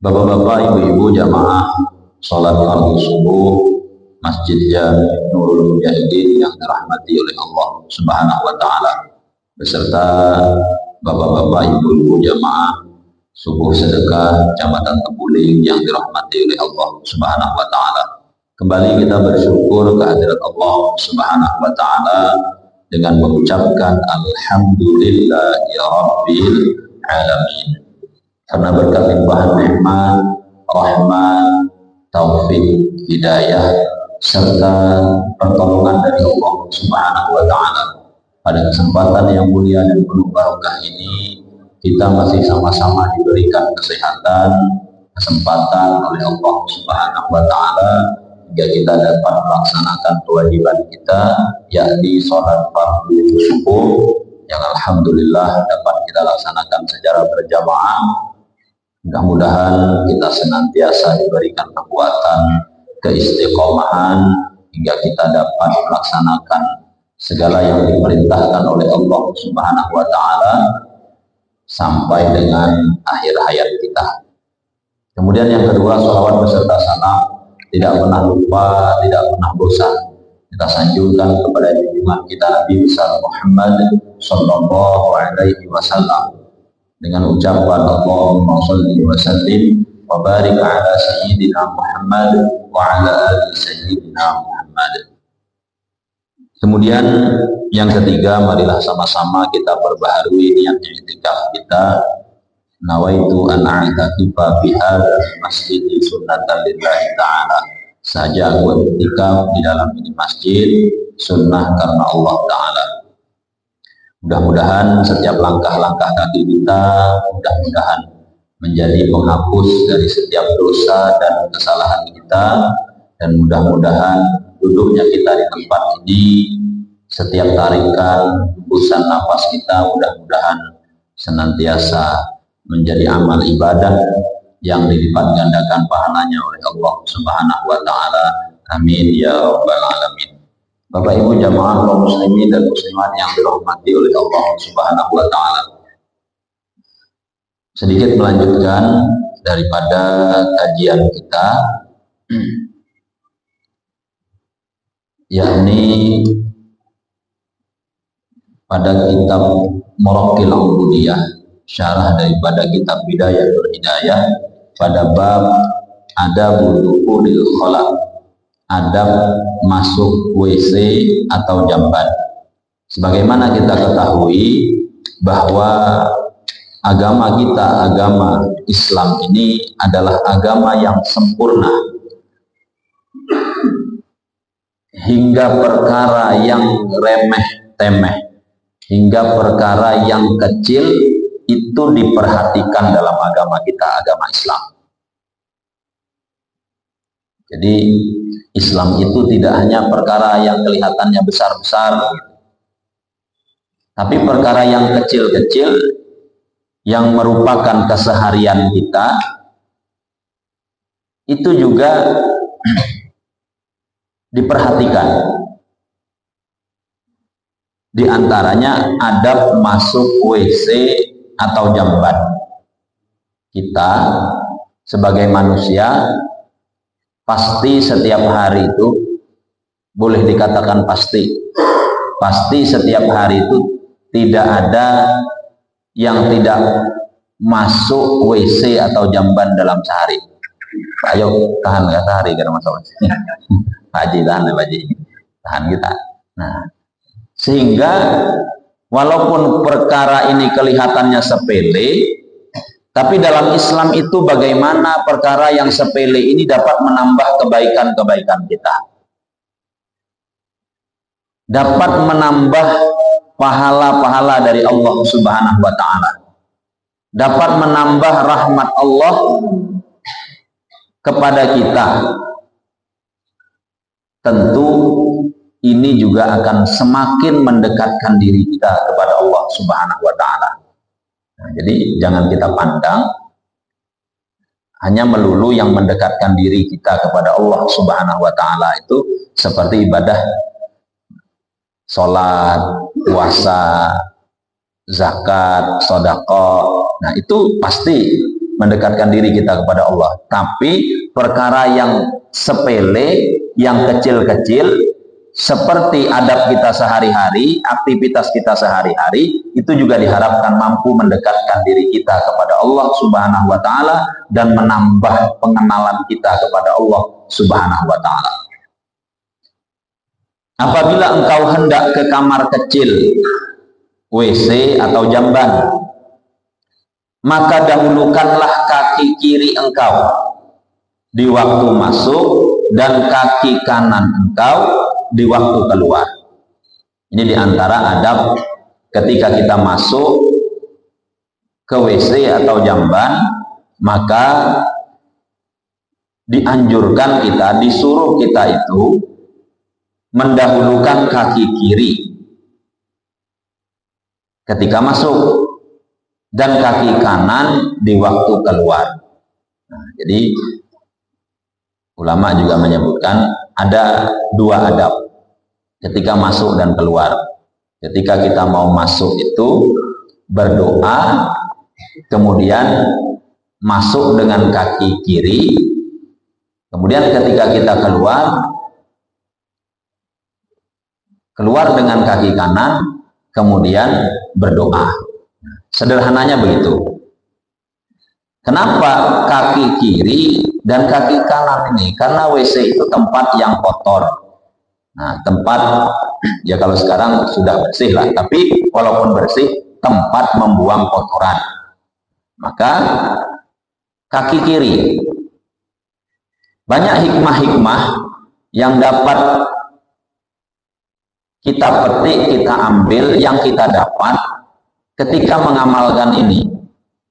Bapak-bapak, ibu-ibu jamaah salat fardu subuh Masjid Jami Nurul Mujahidin yang dirahmati oleh Allah Subhanahu wa taala, beserta bapak-bapak, ibu-ibu jamaah subuh sedekah Kecamatan Tebuling yang dirahmati oleh Allah Subhanahu wa taala. Kembali kita bersyukur kehadirat Allah Subhanahu wa taala dengan mengucapkan alhamdulillahi rabbil alamin. Karena berkat limpahan nikmat, rahmat, taufik, hidayah, serta pertolongan dari Allah Subhanahu wa taala, pada kesempatan yang mulia dan penuh barokah ini kita masih sama-sama diberikan kesehatan, kesempatan oleh Allah Subhanahu wa taala hingga kita dapat melaksanakan kewajiban kita, yakni sholat fardu subuh yang alhamdulillah dapat kita laksanakan secara berjamaah. Mudah-mudahan kita senantiasa diberikan kekuatan, keistiqomahan hingga kita dapat melaksanakan segala yang diperintahkan oleh Allah Subhanahu wa taala sampai dengan akhir hayat kita. Kemudian yang kedua, sholawat beserta salam tidak pernah lupa, tidak pernah bosan kita sanjungkan kepada junjungan kita Nabi besar Muhammad sallallahu alaihi wasallam dengan ucapan Allahumma sholli wa sallim wa barik ala sayyidina Muhammad wa ala ali sayyidina Muhammad. Kemudian yang ketiga, marilah sama-sama kita perbaharui niat i'tikaf kita. Nawaitu an a'takifa fi hadzal masjid sunnatan lillahi ta'ala. Saja aku i'tikaf di dalam ini masjid sunnah karena Allah taala. Mudah-mudahan setiap langkah-langkah kaki kita mudah-mudahan menjadi penghapus dari setiap dosa dan kesalahan kita, dan mudah-mudahan duduknya kita di tempat ini, setiap tarikan, hembusan nafas kita mudah-mudahan senantiasa menjadi amal ibadah yang dilipat gandakan pahalanya oleh Allah Subhanahu wa taala. Amin ya rabbal alamin. Bapak Ibu jamaah kaum muslimin dan muslimat yang dirahmati oleh Allah Subhanahu wa taala. Sedikit melanjutkan daripada kajian kita, yakni pada kitab Muraqqil Ubudiyah, syarah daripada kitab Bidayatul Hidayah, pada bab adabul dukhulil khala, adab masuk WC atau jamban. Sebagaimana kita ketahui bahwa agama kita, agama Islam ini adalah agama yang sempurna, hingga perkara yang remeh-temeh, hingga perkara yang kecil itu diperhatikan dalam agama kita, agama Islam. Jadi Islam itu tidak hanya perkara yang kelihatannya besar-besar, tapi perkara yang kecil-kecil yang merupakan keseharian kita itu juga diperhatikan. Di antaranya adab masuk WC atau jamban. Kita sebagai manusia pasti setiap hari itu, boleh dikatakan pasti setiap hari itu tidak ada yang tidak masuk WC atau jamban dalam sehari. Ayo tahan nggak sehari karena masalah Pak Haji, tahan ya Pak Haji, tahan kita. Nah, sehingga walaupun perkara ini kelihatannya sepele, tapi dalam Islam itu bagaimana perkara yang sepele ini dapat menambah kebaikan-kebaikan kita, dapat menambah pahala-pahala dari Allah Subhanahu wa taala, dapat menambah rahmat Allah kepada kita. Tentu ini juga akan semakin mendekatkan diri kita kepada Allah Subhanahu wa taala. Nah, jadi jangan kita pandang hanya melulu yang mendekatkan diri kita kepada Allah Subhanahu wa taala itu seperti ibadah sholat, puasa, zakat, sedekah. Nah, itu pasti mendekatkan diri kita kepada Allah. Tapi perkara yang sepele, yang kecil-kecil, seperti adab kita sehari-hari, aktivitas kita sehari-hari, itu juga diharapkan mampu mendekatkan diri kita kepada Allah Subhanahu wa Ta'ala dan menambah pengenalan kita kepada Allah Subhanahu wa Ta'ala. Apabila engkau hendak ke kamar kecil, WC atau jamban, maka dahulukanlah kaki kiri engkau di waktu masuk dan kaki kanan engkau di waktu keluar. Ini diantara adab ketika kita masuk ke WC atau jamban, maka dianjurkan kita, disuruh kita itu mendahulukan kaki kiri ketika masuk dan kaki kanan di waktu keluar. Nah, jadi ulama juga menyebutkan ada dua adab ketika masuk dan keluar. Ketika kita mau masuk itu berdoa, kemudian masuk dengan kaki kiri, kemudian ketika kita keluar dengan kaki kanan, kemudian berdoa. Sederhananya begitu. Kenapa kaki kiri dan kaki kanan ini? Karena WC itu tempat yang kotor. Nah, tempat, ya kalau sekarang sudah bersih lah, tapi walaupun bersih, tempat membuang kotoran. Maka kaki kiri. Banyak hikmah-hikmah yang dapat kita petik, kita ambil, yang kita dapat ketika mengamalkan ini.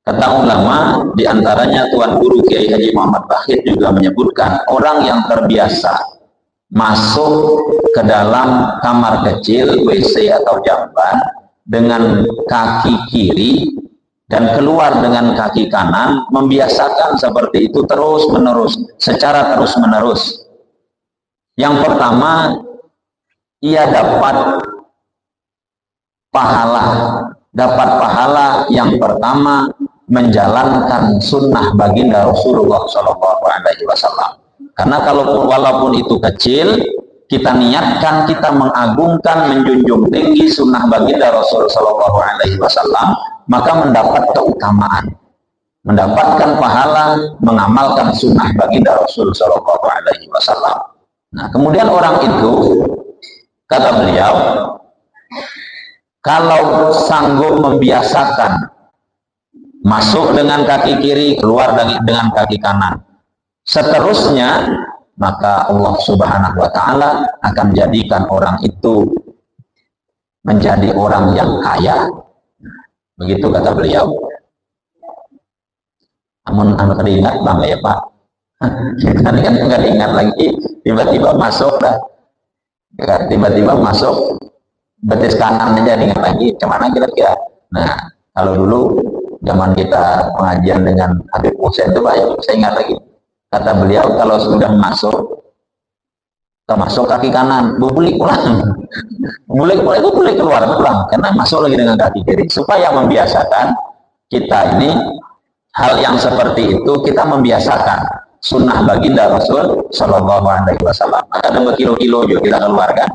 Kata ulama, diantaranya Tuan Guru Kiai Haji Muhammad Bakhit juga menyebutkan, orang yang terbiasa masuk ke dalam kamar kecil, WC atau jamban dengan kaki kiri dan keluar dengan kaki kanan, membiasakan seperti itu terus menerus, secara terus menerus. Yang pertama, ia dapat pahala yang pertama, menjalankan sunnah baginda Rasulullah Shallallahu Alaihi Wasallam. Karena walaupun itu kecil, kita niatkan, kita mengagungkan, menjunjung tinggi sunnah baginda Rasul Shallallahu Alaihi Wasallam, maka mendapat keutamaan, mendapatkan pahala mengamalkan sunnah baginda Rasul Shallallahu Alaihi Wasallam. Nah, kemudian orang itu, kata beliau, kalau sanggup membiasakan masuk dengan kaki kiri, keluar dengan kaki kanan, seterusnya, maka Allah Subhanahu wa Ta'ala akan jadikan orang itu menjadi orang yang kaya. Begitu kata beliau. Namun teringat bang ya Pak, kita kan nggak ingat lagi, tiba-tiba masuk dah, tiba-tiba masuk betis kanan aja ingat lagi, kemana kira-kira. Nah, kalau dulu zaman kita pengajian dengan Habib Hussein itu banyak, saya ingat lagi. Kata beliau, kalau sudah masuk kaki kanan, boleh pulang. boleh keluar pulang, karena masuk lagi dengan kaki kiri. Supaya membiasakan kita ini, hal yang seperti itu kita membiasakan sunnah baginda Rasul Shallallahu Alaihi Wasallam. Ada berkilo-kilo juga kita keluarkan,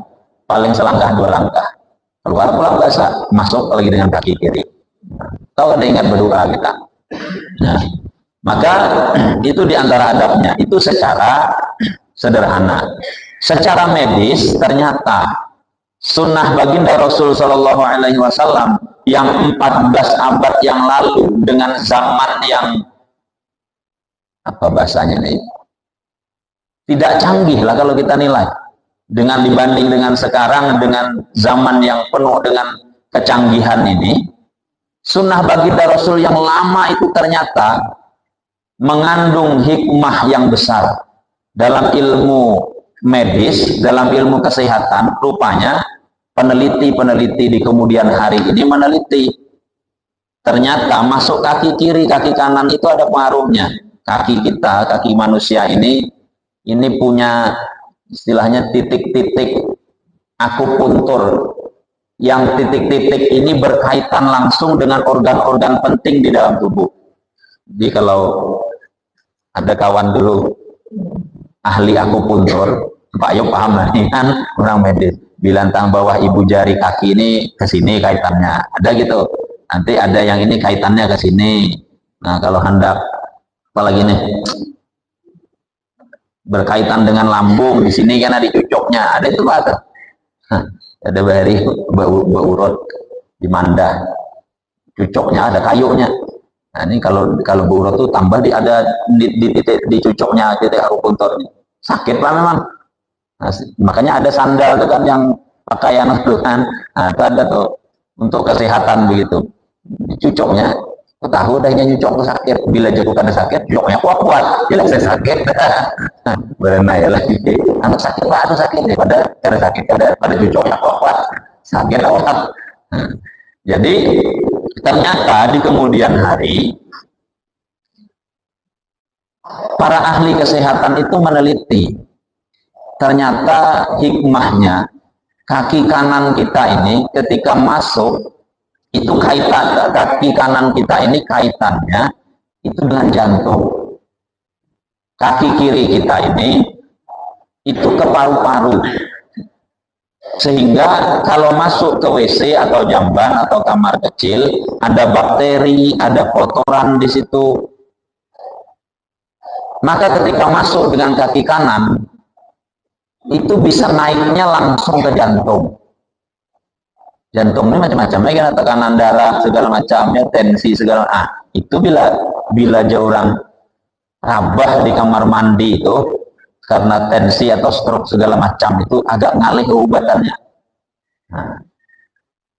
paling selangkah dua langkah, keluar pulang biasa, masuk lagi dengan kaki kiri. Tahu ada ingat berdoa kita. Nah, maka itu diantara adabnya. Itu secara sederhana. Secara medis ternyata sunnah baginda Rasul Shallallahu Alaihi Wasallam yang 14 abad yang lalu dengan zaman yang apa bahasanya nih, tidak canggih lah kalau kita nilai dengan dibanding dengan sekarang, dengan zaman yang penuh dengan kecanggihan ini. Sunnah baginda Rasul yang lama itu ternyata mengandung hikmah yang besar dalam ilmu medis, dalam ilmu kesehatan. Rupanya peneliti-peneliti di kemudian hari ini meneliti, ternyata masuk kaki kiri, kaki kanan itu ada pengaruhnya. Kaki kita, kaki manusia ini punya istilahnya titik-titik akupuntur, yang titik-titik ini berkaitan langsung dengan organ-organ penting di dalam tubuh. Jadi kalau ada kawan dulu ahli akupuntur, Pak Yo paham lah, ini kan orang medis, bilang tang bawah ibu jari kaki ini ke sini kaitannya, ada gitu. Nanti ada yang ini kaitannya ke sini. Nah kalau hendak apalagi nih berkaitan dengan lambung, di sini kan ada cucuknya, ada itu Pak. Ada bari beurut di mandah, cucuknya ada kayunya. Nah ini kalau beurut tuh tambah ada di cucuknya titik akupuntur, sakit lah memang. Nah, makanya ada sandal itu kan yang pakaian itu kan, nah, itu ada tuh untuk kesehatan begitu. Cucuknya, aku tahu dahnya cucuk sakit, bila jago ada sakit, cucuknya kuat-kuat, jelas saya sakit. Berenai lagi, anak sakit lah, aduh sakit daripada cara sakit pada cucuknya kuat-kuat, sakit awal. Jadi ternyata di kemudian hari para ahli kesehatan itu meneliti. Ternyata hikmahnya kaki kanan kita ini ketika masuk itu kaitan, kaki kanan kita ini kaitannya itu dengan jantung. Kaki kiri kita ini itu ke paru-paru. Sehingga kalau masuk ke WC atau jamban atau kamar kecil, ada bakteri, ada kotoran di situ. Maka ketika masuk dengan kaki kanan, itu bisa naiknya langsung ke jantung. Jantung ini macam-macam, ya, tekanan darah segala macamnya, tensi segala. Itu bila orang rabah di kamar mandi itu karena tensi atau stroke segala macam itu agak ngalih obatannya. Nah,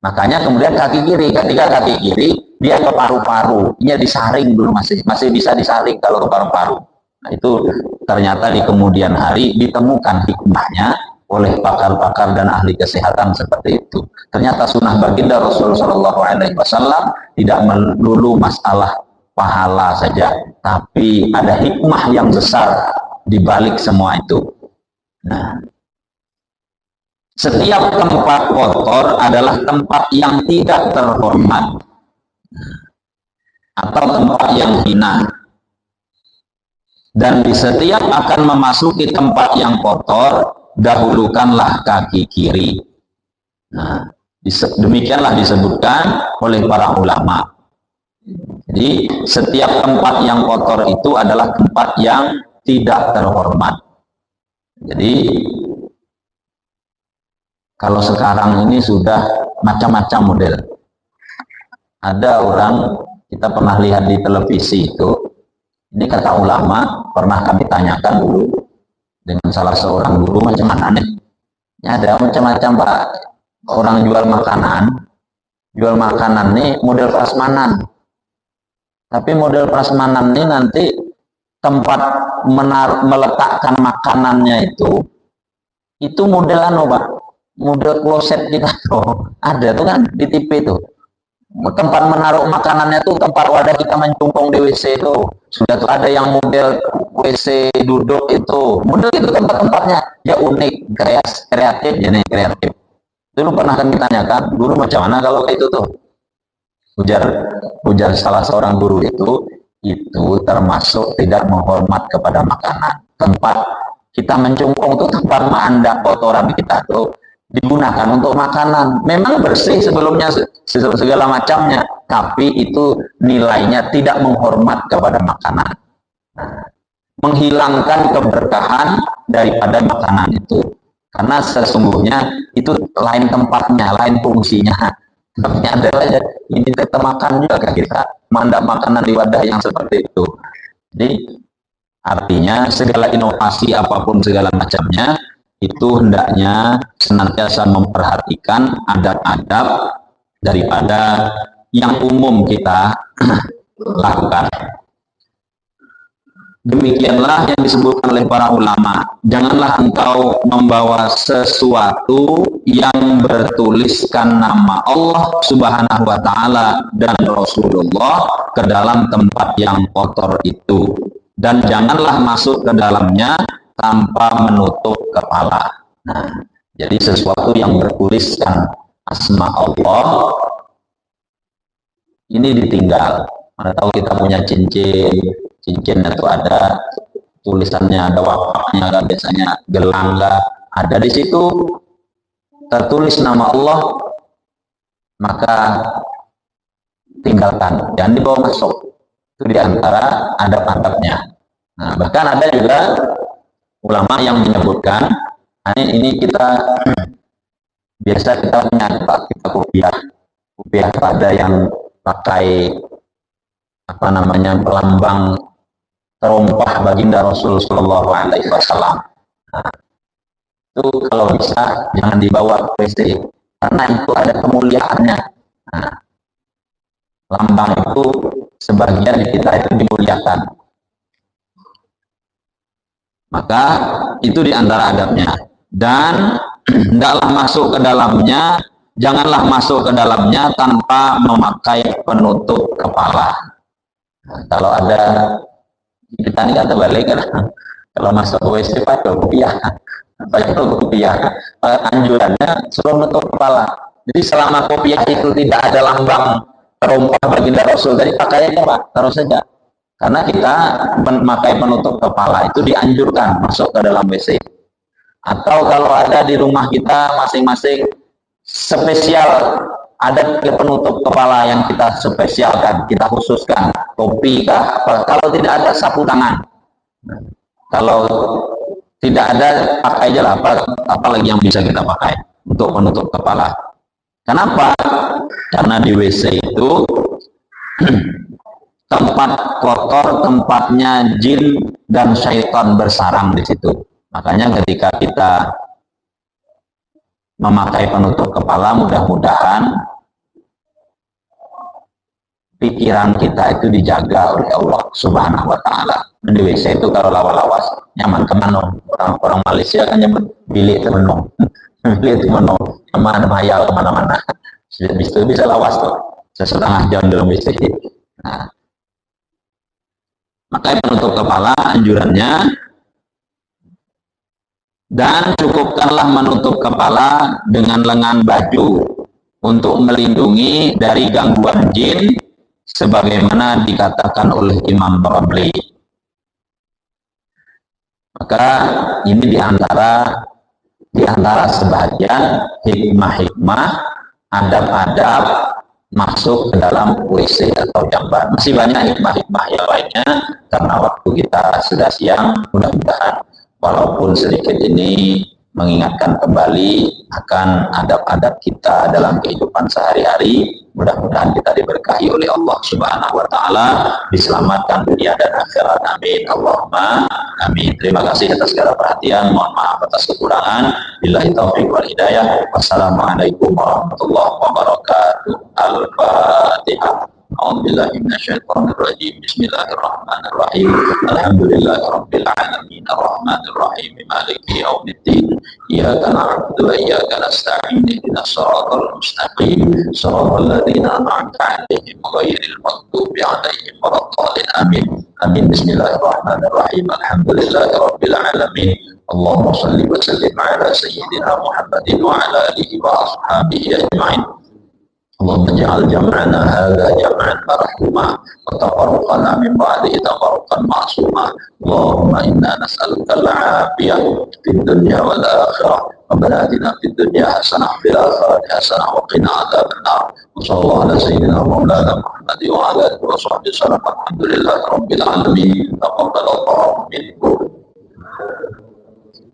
makanya kemudian kaki kiri, ketika kaki kiri dia ke paru-paru, ini disaring dulu, masih bisa disaring kalau ke paru-paru. Nah, itu ternyata di kemudian hari ditemukan hikmahnya oleh pakar-pakar dan ahli kesehatan seperti itu. Ternyata sunnah baginda Rasulullah SAW tidak melulu masalah pahala saja, tapi ada hikmah yang besar di balik semua itu. Nah, setiap tempat kotor adalah tempat yang tidak terhormat atau tempat yang hina. Dan di setiap akan memasuki tempat yang kotor, dahulukanlah kaki kiri. Nah, demikianlah disebutkan oleh para ulama. Jadi setiap tempat yang kotor itu adalah tempat yang tidak terhormat. Jadi kalau sekarang ini sudah macam-macam model. Ada orang, kita pernah lihat di televisi itu, ini kata ulama, pernah kami tanyakan dulu dengan salah seorang guru, macam mana nih? Ya, ada macam-macam Pak. Orang jual makanan nih model prasmanan. Tapi model prasmanan ini nanti tempat meletakkan makanannya itu modelan Pak. Model kloset kita tuh ada tuh kan di TV tuh. Tempat menaruh makanannya tuh, tempat wadah kita mencungkung di WC itu sudah tuh ada yang model WC duduk itu, model itu tempat-tempatnya ya unik, kreatif, jadi kreatif. Dulu pernah kami tanyakan, guru macam mana kalau kayak itu tuh? Ujar salah seorang guru itu termasuk tidak menghormat kepada makanan. Tempat kita mencungkung itu tempat menandak kotoran kita tuh digunakan untuk makanan. Memang bersih sebelumnya segala macamnya, tapi itu nilainya tidak menghormat kepada makanan. Menghilangkan keberkahan daripada makanan itu. Karena sesungguhnya itu lain tempatnya, lain fungsinya. Tapi adalah ini kita makan juga kita mandak makanan di wadah yang seperti itu. Jadi artinya segala inovasi apapun segala macamnya itu hendaknya senantiasa memperhatikan adab-adab daripada yang umum kita lakukan. Demikianlah yang disebutkan oleh para ulama. Janganlah engkau membawa sesuatu yang bertuliskan nama Allah Subhanahu wa Ta'ala dan Rasulullah ke dalam tempat yang kotor itu, dan janganlah masuk ke dalamnya tanpa menutup kepala. Nah, jadi sesuatu yang bertuliskan asma Allah ini ditinggal. Mana tahu kita punya cincin, cincinnya itu ada tulisannya, ada wakafnya, kan biasanya gelang lah, ada di situ tertulis nama Allah, maka tinggalkan, jangan dibawa masuk. Itu diantara adab-adabnya. Nah, bahkan ada juga ulama yang menyebutkan, ini kita biasa kita punya kita kopiah ada yang pakai apa namanya pelambang terompah baginda Rasul Shallallahu Alaihi Wasallam. Nah, itu kalau bisa jangan dibawa ke WC karena itu ada kemuliaannya. Nah, lambang itu sebagian kita itu dimuliakan, maka itu diantara adabnya. Dan hendaklah masuk ke dalamnya, janganlah masuk ke dalamnya tanpa memakai penutup kepala. Nah, kalau ada kita ini kan terbalik kan, kalau masuk ke WC pakai kopiah, anjurannya suruh menutup kepala. Jadi selama kopiah itu tidak ada lambang terompah baginda Rasul, tadi pakai aja Pak, taruh saja. Karena kita memakai penutup kepala itu dianjurkan masuk ke dalam WC. Atau kalau ada di rumah kita masing-masing spesial ada penutup kepala yang kita spesialkan, kita khususkan, topi kah, apa. Kalau tidak ada sapu tangan. Kalau tidak ada pakai aja lah, apalagi yang bisa kita pakai untuk penutup kepala. Kenapa? Karena di WC itu tempat kotor, tempatnya jin dan syaitan bersarang di situ. Makanya ketika kita memakai penutup kepala, mudah-mudahan pikiran kita itu dijaga oleh Allah Subhanahu Wa Taala. Di WC itu kalau lawas-lawas nyaman kemana? Orang Malaysia kan nyebut bilik temenung, bilik temenung, kemana mayal kemana-mana. Bisa lawas tuh, setengah jam dalam WC. Nah, makanya penutup kepala anjurannya, dan cukupkanlah menutup kepala dengan lengan baju untuk melindungi dari gangguan jin, sebagaimana dikatakan oleh Imam Barabli. Maka ini diantara sebagian hikmah-hikmah adab-adab masuk ke dalam WC atau jamban. Masih banyak hikmah-hikmah yang lainnya, karena waktu kita sudah siang. Mudah-mudahan walaupun sedikit ini mengingatkan kembali akan adab-adab kita dalam kehidupan sehari-hari. Mudah-mudahan kita diberkahi oleh Allah Subhanahu Wa Taala, diselamatkan dunia dan akhirat. Amin. Allahumma amin. Terima kasih atas segala perhatian. Mohon maaf atas kekurangan. Billahi taufiq wal hidayah. Wassalamualaikum warahmatullahi wabarakatuh. Al-Fatihah. A'udzubillahi minasyaitonirrajim. Bismillahirrahmanirrahim. Alhamdulillahirabbil alamin. Arrahmanir rahim. Maliki yaumiddin. Iyyaka na'budu wa iyyaka nasta'in. Ihdinas siratal mustaqim. Shiratal ladzina an'amta 'alaihim ghairil maghdubi 'alaihim waladdallin. Amin. Amin. Bismillahirrahmanirrahim. Alhamdulillahirabbil alamin. Allahumma shalli wa sallim ala sayyidina Muhammadin wa ala alihi wa ashabihi ajma'in. اللهم اجعل جمعنا هذا جمعا مرحوما وتفرقنا من بعده تفرقا معصوما. اللهم انا نسالك العافيه في الدنيا والاخره. ربنا اتنا في الدنيا حسنه وفي الاخره حسنه وقنا عذاب النار. وصلى الله على سيدنا مولانا محمد وعلى اله وصحبه وسلم. الحمد لله رب العالمين. تقبل